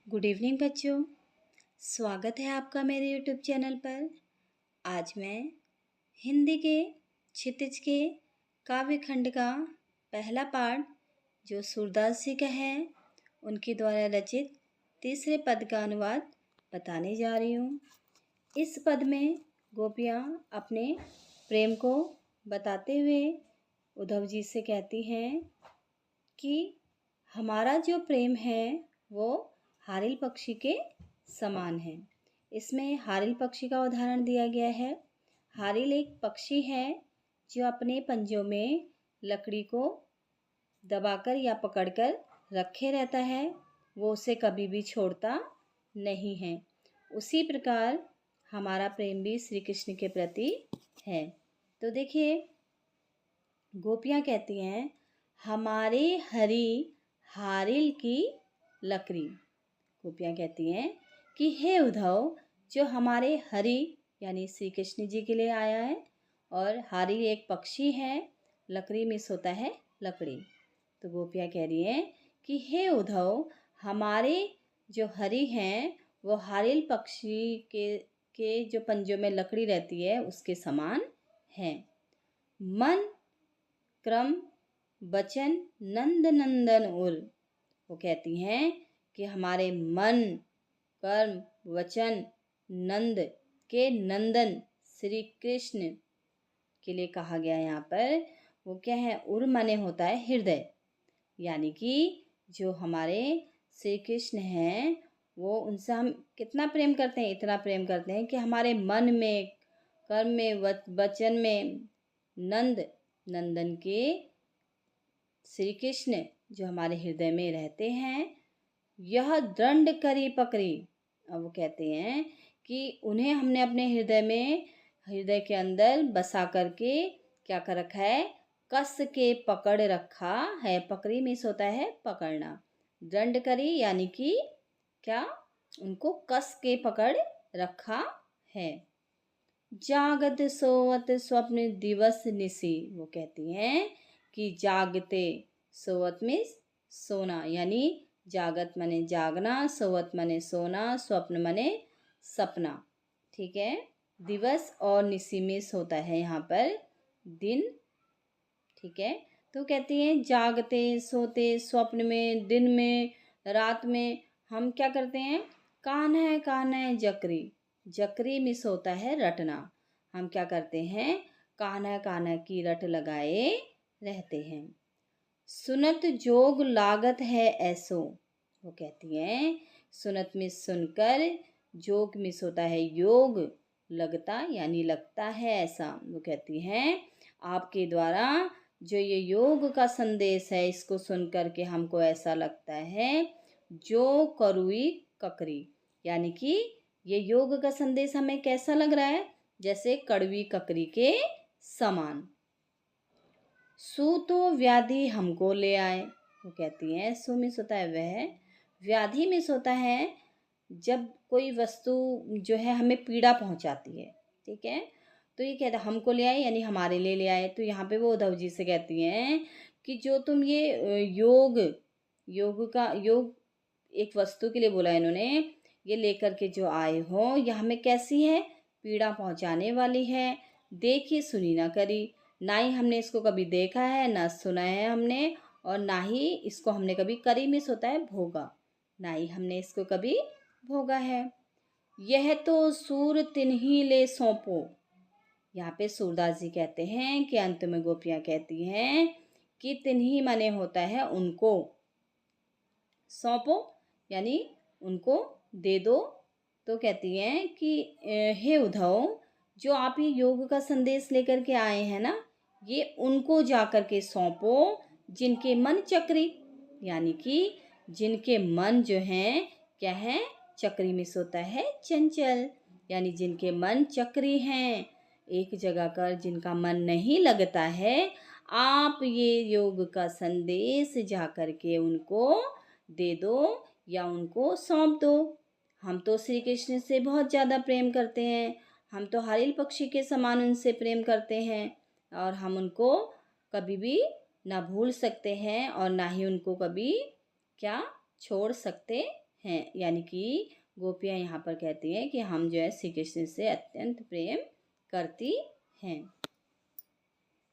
Good evening बच्चों। स्वागत है आपका मेरे यूट्यूब चैनल पर। आज मैं हिंदी के क्षितिज के काव्य खंड का पहला पाठ जो सूरदास जी का है उनके द्वारा रचित तीसरे पद का अनुवाद बताने जा रही हूँ। इस पद में गोपियाँ अपने प्रेम को बताते हुए उद्धव जी से कहती हैं कि हमारा जो प्रेम है वो हारिल पक्षी के समान है। इसमें हारिल पक्षी का उदाहरण दिया गया है। हारिल एक पक्षी है जो अपने पंजों में लकड़ी को दबाकर या पकड़कर रखे रहता है, वो उसे कभी भी छोड़ता नहीं है। उसी प्रकार हमारा प्रेम भी श्री कृष्ण के प्रति है। तो देखिए, गोपियाँ कहती हैं हमारे हरि हारिल की लकड़ी। गोपियाँ कहती हैं कि हे उद्धव, जो हमारे हरि यानी श्री कृष्ण जी के लिए आया है, और हारिल एक पक्षी है, लकड़ी मिस होता है लकड़ी। तो गोपियाँ कह रही हैं कि हे उद्धव, हमारे जो हरि हैं वो हारिल पक्षी के जो पंजों में लकड़ी रहती है उसके समान है। मन क्रम वचन नंद नंदन उर। वो कहती हैं कि हमारे मन कर्म वचन नंद के नंदन श्री कृष्ण के लिए कहा गया है। यहाँ पर वो क्या है, उर माने होता है हृदय, यानी कि जो हमारे श्री कृष्ण हैं वो उनसे हम कितना प्रेम करते हैं, इतना प्रेम करते हैं कि हमारे मन में कर्म में वचन में नंदन के श्री कृष्ण जो हमारे हृदय में रहते हैं, यह दंड करी पकड़ी। अब वो कहते हैं कि उन्हें हमने अपने हृदय के अंदर बसा करके क्या कर रखा है, कस के पकड़ रखा है। पकड़ी मीन्स होता है पकड़ना। दंड करी यानी कि क्या, उनको कस के पकड़ रखा है। जागत सोवत स्वप्न दिवस निसी। वो कहती हैं कि जागते, सोवत में सोना, यानी जागत मने जागना, सोवत मने सोना, स्वप्न मने सपना। ठीक है, दिवस और निसी में होता है यहाँ पर दिन। ठीक है, तो कहती हैं जागते सोते स्वप्न में दिन में रात में हम क्या करते हैं, कान्हा है जकरी। जकरी मिस होता है रटना। हम क्या करते हैं, कान्हा की रट लगाए रहते हैं। सुनत जोग लागत है ऐसो। वो कहती हैं सुनत में सुनकर, जोग मिस होता है योग, लगता यानी लगता है ऐसा। वो कहती हैं आपके द्वारा जो ये योग का संदेश है इसको सुन कर के हमको ऐसा लगता है जो करुई ककरी, यानी कि ये योग का संदेश हमें कैसा लग रहा है, जैसे कड़वी ककरी के समान। सु तो व्याधि हमको ले आए। वो कहती हैं सु मिस होता है वह, व्याधि मिस होता है जब कोई वस्तु जो है हमें पीड़ा पहुंचाती है। ठीक है, तो ये कहता है हमको ले आए यानी हमारे लिए ले आए। तो यहाँ पे वो उद्धव जी से कहती हैं कि जो तुम ये योग एक वस्तु के लिए बोला है इन्होंने, ये लेकर के जो आए हो यह हमें कैसी है, पीड़ा पहुंचाने वाली है। देखी सुनी ना करी, ना ही हमने इसको कभी देखा है ना सुना है हमने, और ना ही इसको हमने कभी करी मिस होता है भोगा, ना ही हमने इसको कभी भोगा है। यह तो सूर तिन्ही ले सौंपो। यहाँ पे सूरदास जी कहते हैं कि अंत में गोपियाँ कहती हैं कि तिन्ही माने होता है उनको, सौंपो यानी उनको दे दो। तो कहती हैं कि हे उद्धव, जो आप ये योग का संदेश लेकर के आए हैं ना, ये उनको जा कर के सौंपो जिनके मन चक्री, यानी कि जिनके मन जो हैं क्या है, चक्री मिस होता है चंचल, यानी जिनके मन चक्री हैं, एक जगह कर जिनका मन नहीं लगता है, आप ये योग का संदेश जा कर के उनको दे दो या उनको सौंप दो। हम तो श्री कृष्ण से बहुत ज़्यादा प्रेम करते हैं, हम तो हारिल पक्षी के समान उनसे प्रेम करते हैं, और हम उनको कभी भी ना भूल सकते हैं और ना ही उनको कभी क्या छोड़ सकते हैं, यानी कि गोपियाँ यहाँ पर कहती हैं कि हम जो है श्री कृष्ण से अत्यंत प्रेम करती हैं।